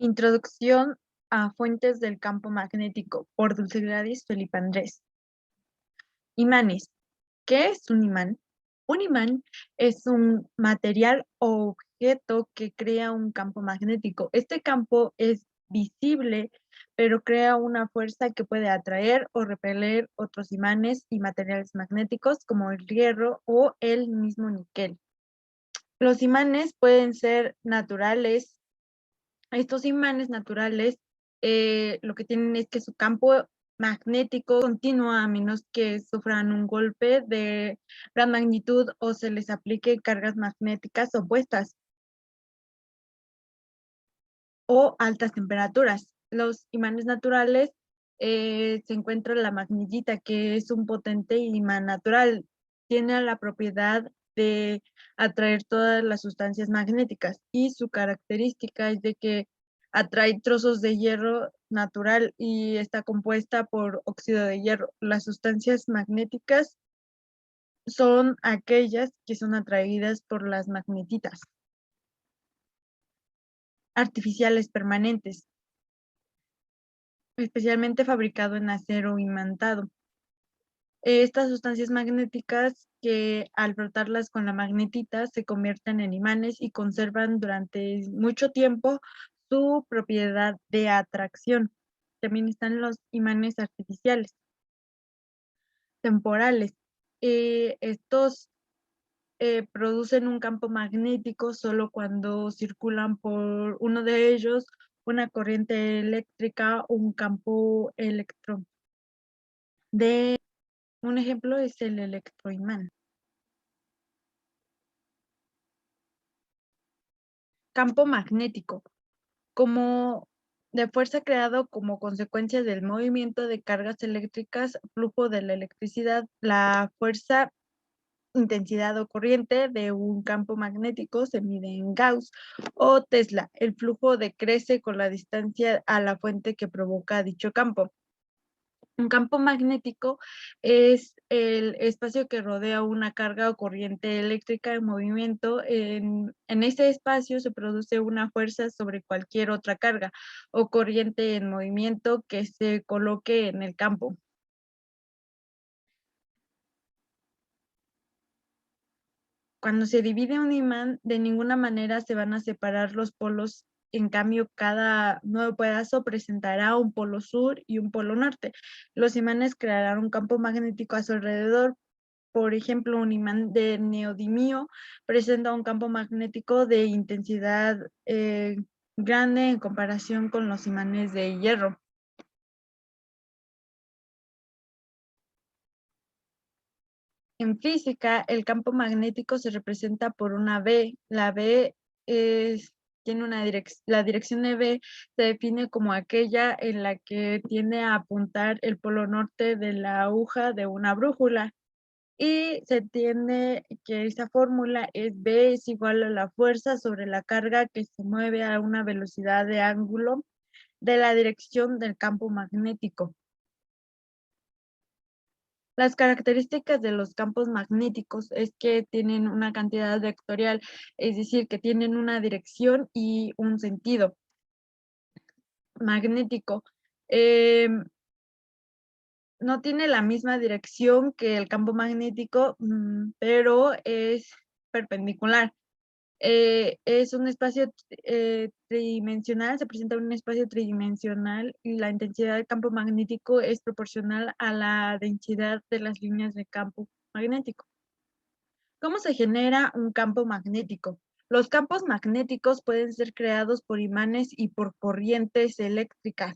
Introducción a fuentes del campo magnético por Dulce Gladys Felipe Andrés. Imanes. ¿Qué es un imán? Un imán es un material o objeto que crea un campo magnético. Este campo es visible, pero crea una fuerza que puede atraer o repeler otros imanes y materiales magnéticos como el hierro o el mismo níquel. Los imanes pueden ser naturales. Estos imanes naturales lo que tienen es que su campo magnético continúa a menos que sufran un golpe de gran magnitud o se les aplique cargas magnéticas opuestas o altas temperaturas. Los imanes naturales se encuentra la magnetita, que es un potente imán natural. Tiene la propiedad de atraer todas las sustancias magnéticas y su característica es de que atrae trozos de hierro natural y está compuesta por óxido de hierro. Las sustancias magnéticas son aquellas que son atraídas por las magnetitas. Artificiales permanentes, especialmente fabricado en acero imantado. Estas sustancias magnéticas que al frotarlas con la magnetita se convierten en imanes y conservan durante mucho tiempo su propiedad de atracción. También están los imanes artificiales, temporales. Estos producen un campo magnético solo cuando circulan por uno de ellos una corriente eléctrica o un campo electro. Un ejemplo es el electroimán. Campo magnético, como de fuerza creado como consecuencia del movimiento de cargas eléctricas, flujo de la electricidad, la fuerza, intensidad o corriente de un campo magnético se mide en Gauss o Tesla. El flujo decrece con la distancia a la fuente que provoca dicho campo. Un campo magnético es el espacio que rodea una carga o corriente eléctrica en movimiento. En ese espacio se produce una fuerza sobre cualquier otra carga o corriente en movimiento que se coloque en el campo. Cuando se divide un imán, de ninguna manera se van a separar los polos. En cambio, cada nuevo pedazo presentará un polo sur y un polo norte. Los imanes crearán un campo magnético a su alrededor. Por ejemplo, un imán de neodimio presenta un campo magnético de intensidad grande en comparación con los imanes de hierro. En física, el campo magnético se representa por una V. La V tiene la dirección de V se define como aquella en la que tiende a apuntar el polo norte de la aguja de una brújula. Y se tiene que esa fórmula es V es igual a la fuerza sobre la carga que se mueve a una velocidad de ángulo de la dirección del campo magnético. Las características de los campos magnéticos es que tienen una cantidad vectorial, es decir, que tienen una dirección y un sentido magnético. No tiene la misma dirección que el campo magnético, pero es perpendicular. Es un espacio tridimensional, se presenta un espacio tridimensional y la intensidad del campo magnético es proporcional a la densidad de las líneas de campo magnético. ¿Cómo se genera un campo magnético? Los campos magnéticos pueden ser creados por imanes y por corrientes eléctricas.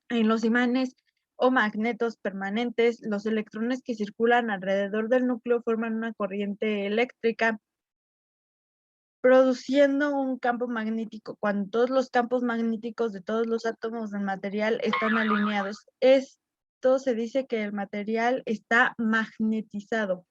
En los imanes o magnetos permanentes, los electrones que circulan alrededor del núcleo forman una corriente eléctrica, produciendo un campo magnético. Cuando todos los campos magnéticos de todos los átomos del material están alineados, esto se dice que el material está magnetizado.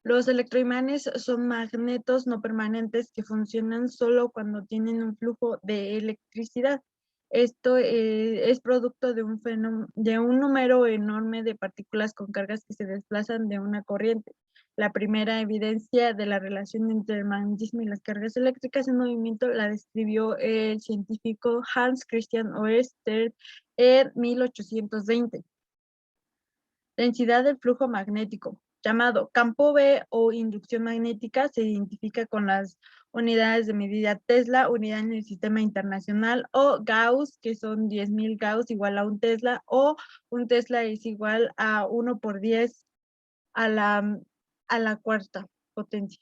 Los electroimanes son magnetos no permanentes que funcionan solo cuando tienen un flujo de electricidad. Esto es producto de un número enorme de partículas con cargas que se desplazan de una corriente. La primera evidencia de la relación entre el magnetismo y las cargas eléctricas en movimiento la describió el científico Hans Christian Ørsted en 1820. Densidad del flujo magnético, llamado campo B o inducción magnética, se identifica con las unidades de medida Tesla, unidad en el sistema internacional, o Gauss, que son 10.000 Gauss igual a un Tesla, o un Tesla es igual a 1 por 10 a la cuarta potencia.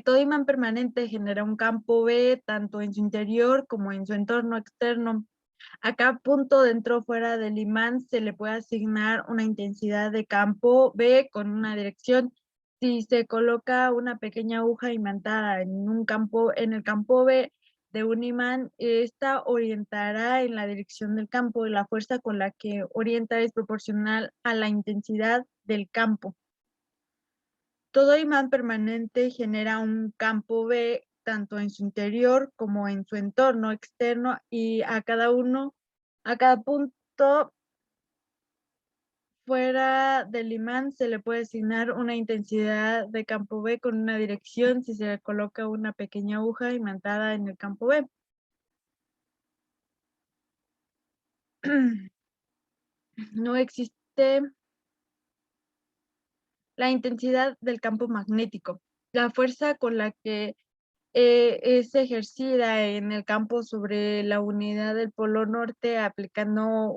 Todo imán permanente genera un campo B tanto en su interior como en su entorno externo. A cada punto dentro o fuera del imán se le puede asignar una intensidad de campo B con una dirección. Si se coloca una pequeña aguja imantada en el campo B de un imán, esta orientará en la dirección del campo y la fuerza con la que orienta es proporcional a la intensidad del campo. Todo imán permanente genera un campo B tanto en su interior como en su entorno externo y a cada punto fuera del imán se le puede asignar una intensidad de campo B con una dirección si se le coloca una pequeña aguja imantada en el campo B. No existe la intensidad del campo magnético. La fuerza con la que es ejercida en el campo sobre la unidad del polo norte aplicado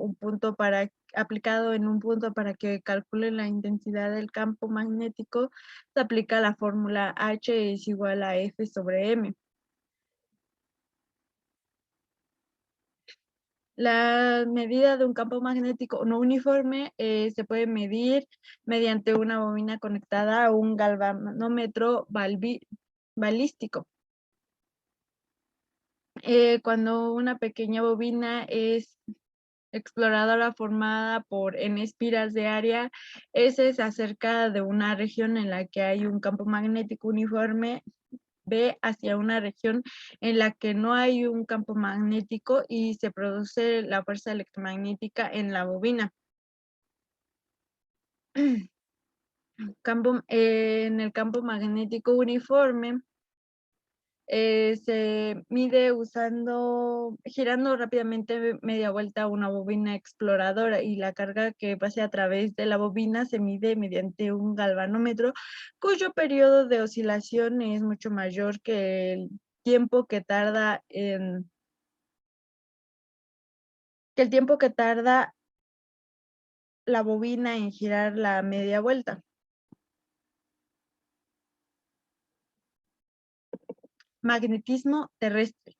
en un punto para que calcule la intensidad del campo magnético, se aplica la fórmula H es igual a F sobre M. La medida de un campo magnético no uniforme se puede medir mediante una bobina conectada a un galvanómetro balístico. Cuando una pequeña bobina es exploradora formada por N espiras de área, S se acerca de una región en la que hay un campo magnético uniforme, B hacia una región en la que no hay un campo magnético y se produce la fuerza electromagnética en la bobina. En el campo magnético uniforme, se mide girando rápidamente media vuelta una bobina exploradora y la carga que pase a través de la bobina se mide mediante un galvanómetro cuyo periodo de oscilación es mucho mayor que el tiempo que tarda la bobina en girar la media vuelta. Magnetismo terrestre.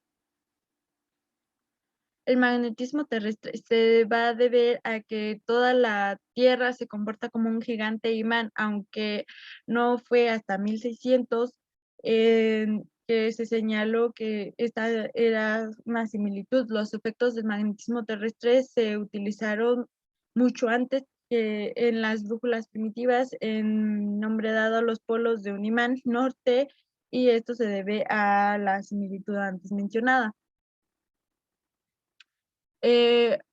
El magnetismo terrestre se va a deber a que toda la Tierra se comporta como un gigante imán, aunque no fue hasta 1600 que se señaló que esta era una similitud. Los efectos del magnetismo terrestre se utilizaron mucho antes que en las brújulas primitivas en nombre dado a los polos de un imán norte, y esto se debe a la similitud antes mencionada.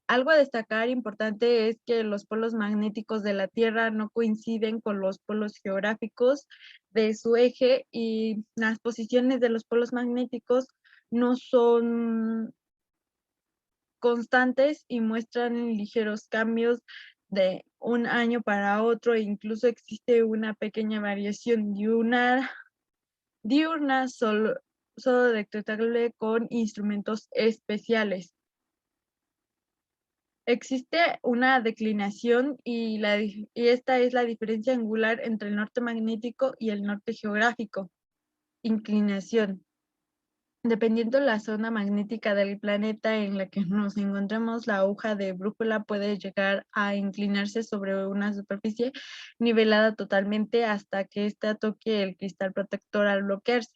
Algo a destacar importante es que los polos magnéticos de la Tierra no coinciden con los polos geográficos de su eje y las posiciones de los polos magnéticos no son constantes y muestran ligeros cambios de un año para otro e incluso existe una pequeña variación diurna solo detectable con instrumentos especiales. Existe una declinación y esta es la diferencia angular entre el norte magnético y el norte geográfico. Inclinación. Dependiendo de la zona magnética del planeta en la que nos encontremos, la aguja de brújula puede llegar a inclinarse sobre una superficie nivelada totalmente hasta que ésta toque el cristal protector al bloquearse.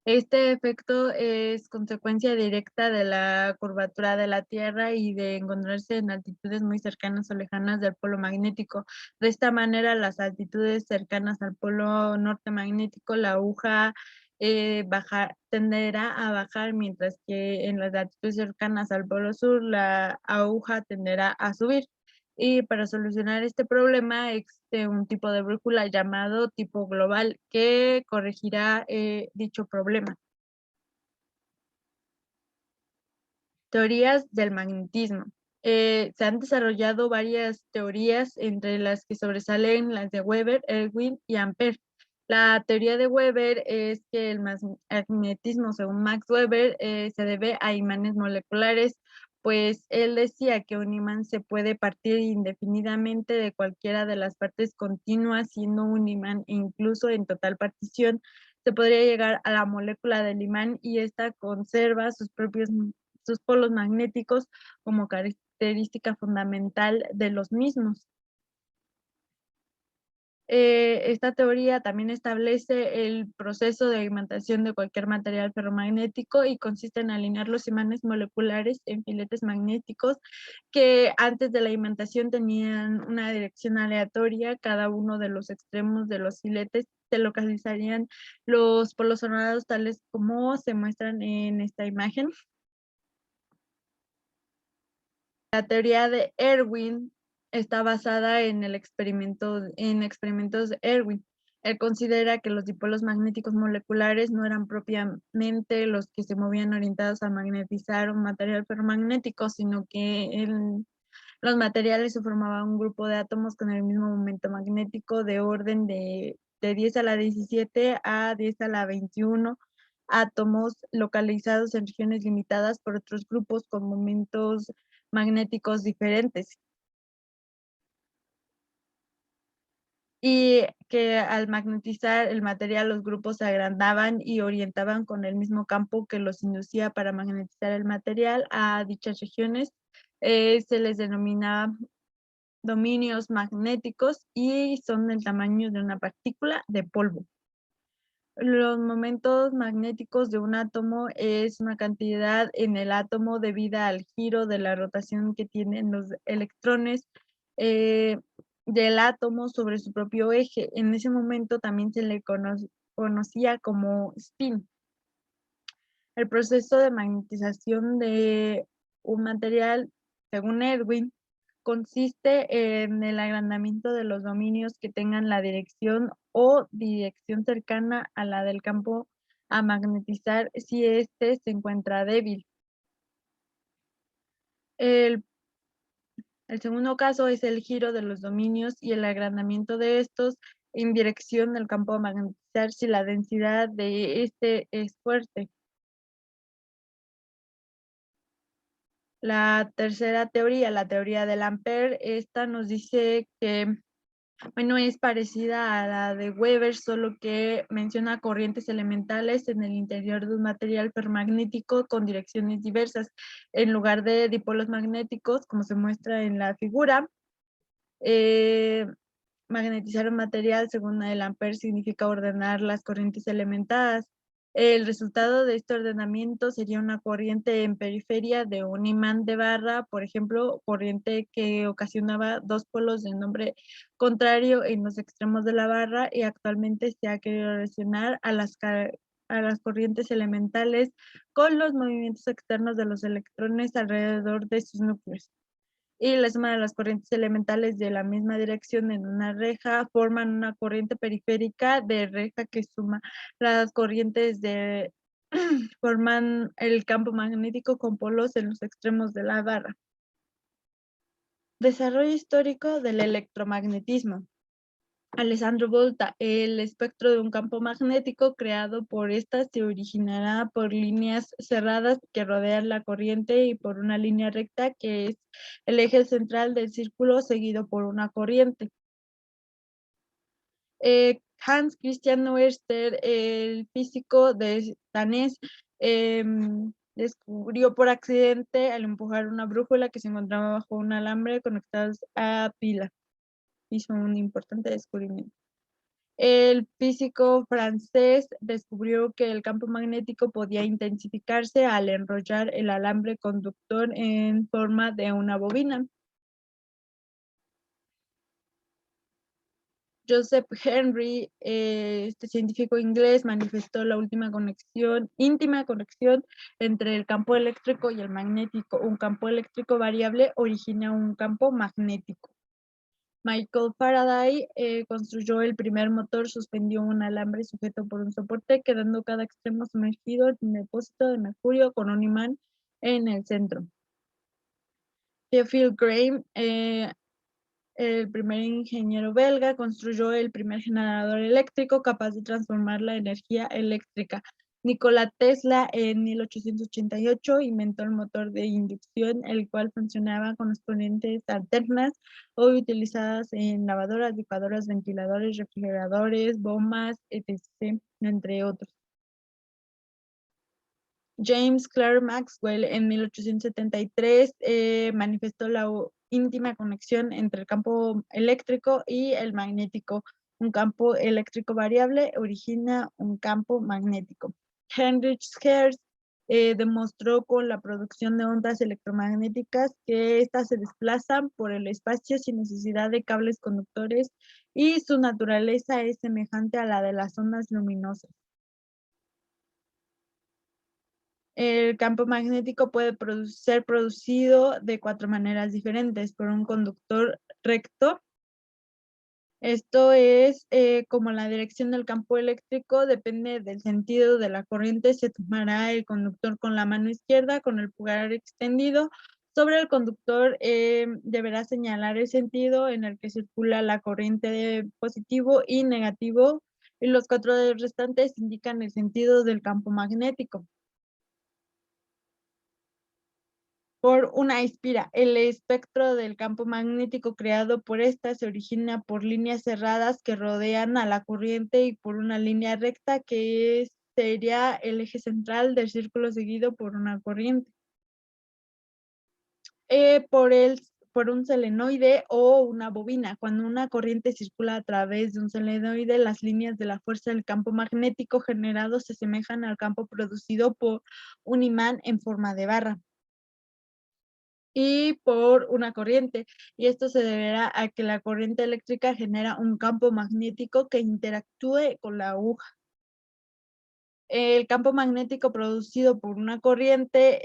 Este efecto es consecuencia directa de la curvatura de la Tierra y de encontrarse en altitudes muy cercanas o lejanas del polo magnético. De esta manera, las altitudes cercanas al polo norte magnético, la aguja tenderá a bajar, mientras que en las altitudes cercanas al polo sur, la aguja tenderá a subir. Y para solucionar este problema existe un tipo de brújula llamado tipo global que corregirá dicho problema. Teorías del magnetismo. Se han desarrollado varias teorías, entre las que sobresalen las de Weber, Erwin y Ampere. La teoría de Weber es que el magnetismo, según Max Weber, se debe a imanes moleculares, pues él decía que un imán se puede partir indefinidamente de cualquiera de las partes continuas, siendo un imán, e incluso en total partición se podría llegar a la molécula del imán y ésta conserva sus polos magnéticos como característica fundamental de los mismos. Esta teoría también establece el proceso de imantación de cualquier material ferromagnético y consiste en alinear los imanes moleculares en filetes magnéticos que antes de la imantación tenían una dirección aleatoria. Cada uno de los extremos de los filetes se localizarían los polos ordenados tales como se muestran en esta imagen. La teoría de Erwin está basada en experimentos de Erwin. Él considera que los dipolos magnéticos moleculares no eran propiamente los que se movían orientados a magnetizar un material ferromagnético, sino que en los materiales se formaba un grupo de átomos con el mismo momento magnético de orden de 10 a la 17 a 10 a la 21 átomos localizados en regiones limitadas por otros grupos con momentos magnéticos diferentes, y que al magnetizar el material los grupos se agrandaban y orientaban con el mismo campo que los inducía para magnetizar el material a dichas regiones. Se les denomina dominios magnéticos y son del tamaño de una partícula de polvo. Los momentos magnéticos de un átomo es una cantidad en el átomo debida al giro de la rotación que tienen los electrones del átomo sobre su propio eje. En ese momento también se le conocía como spin. El proceso de magnetización de un material, según Erwin, consiste en el agrandamiento de los dominios que tengan la dirección o dirección cercana a la del campo a magnetizar si éste se encuentra débil. El, el segundo caso es el giro de los dominios y el agrandamiento de estos en dirección del campo a magnetizar si la densidad de este es fuerte. La tercera teoría, la teoría del Ampere, esta nos dice que, bueno, es parecida a la de Weber, solo que menciona corrientes elementales en el interior de un material ferromagnético con direcciones diversas. En lugar de dipolos magnéticos, como se muestra en la figura, magnetizar un material, según el Ampere, significa ordenar las corrientes elementadas. El resultado de este ordenamiento sería una corriente en periferia de un imán de barra, por ejemplo, corriente que ocasionaba dos polos de nombre contrario en los extremos de la barra, y actualmente se ha querido relacionar a las corrientes elementales con los movimientos externos de los electrones alrededor de sus núcleos. Y la suma de las corrientes elementales de la misma dirección en una reja forman una corriente periférica de reja que suma las corrientes forman el campo magnético con polos en los extremos de la barra. Desarrollo histórico del electromagnetismo. Alessandro Volta, el espectro de un campo magnético creado por esta se originará por líneas cerradas que rodean la corriente y por una línea recta que es el eje central del círculo seguido por una corriente. Hans Christian Ørsted, el físico danés, descubrió por accidente al empujar una brújula que se encontraba bajo un alambre conectados a pila. Hizo un importante descubrimiento. El físico francés descubrió que el campo magnético podía intensificarse al enrollar el alambre conductor en forma de una bobina. Joseph Henry, este científico inglés, manifestó la íntima conexión entre el campo eléctrico y el magnético. Un campo eléctrico variable origina un campo magnético. Michael Faraday construyó el primer motor, suspendió un alambre sujeto por un soporte, quedando cada extremo sumergido en un depósito de mercurio con un imán en el centro. Theophile Graham, el primer ingeniero belga, construyó el primer generador eléctrico capaz de transformar la energía eléctrica. Nikola Tesla, en 1888, inventó el motor de inducción, el cual funcionaba con las corrientes alternas, hoy utilizadas en lavadoras, licuadoras, ventiladores, refrigeradores, bombas, etc., entre otros. James Clerk Maxwell, en 1873, manifestó la íntima conexión entre el campo eléctrico y el magnético. Un campo eléctrico variable origina un campo magnético. Heinrich Hertz demostró con la producción de ondas electromagnéticas que éstas se desplazan por el espacio sin necesidad de cables conductores y su naturaleza es semejante a la de las ondas luminosas. El campo magnético puede ser producido de 4 maneras diferentes: por un conductor recto. Esto es como la dirección del campo eléctrico depende del sentido de la corriente, se tomará el conductor con la mano izquierda con el pulgar extendido. Sobre el conductor deberá señalar el sentido en el que circula la corriente de positivo y negativo, y los 4 restantes indican el sentido del campo magnético. Por una espira. El espectro del campo magnético creado por esta se origina por líneas cerradas que rodean a la corriente y por una línea recta que sería el eje central del círculo seguido por una corriente. Por un solenoide o una bobina. Cuando una corriente circula a través de un solenoide, las líneas de la fuerza del campo magnético generado se asemejan al campo producido por un imán en forma de barra. Y por una corriente, y esto se deberá a que la corriente eléctrica genera un campo magnético que interactúe con la aguja. El campo magnético producido por una corriente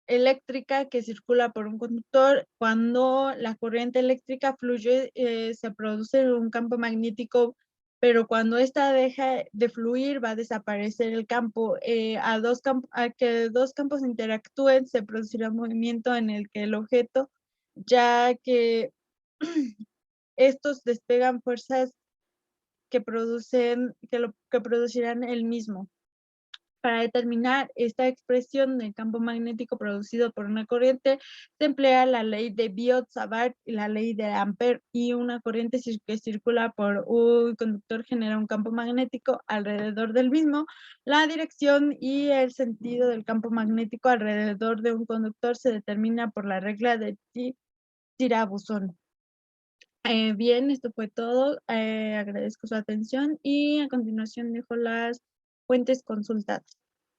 eléctrica que circula por un conductor, cuando la corriente eléctrica fluye, se produce un campo magnético, pero cuando esta deja de fluir va a desaparecer el campo. A que dos campos interactúen se producirá un movimiento en el que el objeto, ya que estos despegan fuerzas que producirán el mismo. Para determinar esta expresión del campo magnético producido por una corriente, se emplea la ley de Biot-Savart y la ley de Ampère, y una corriente que circula por un conductor genera un campo magnético alrededor del mismo. La dirección y el sentido del campo magnético alrededor de un conductor se determina por la regla de Tirabuzón. Bien, esto fue todo. Agradezco su atención y a continuación dejo las fuentes consultadas.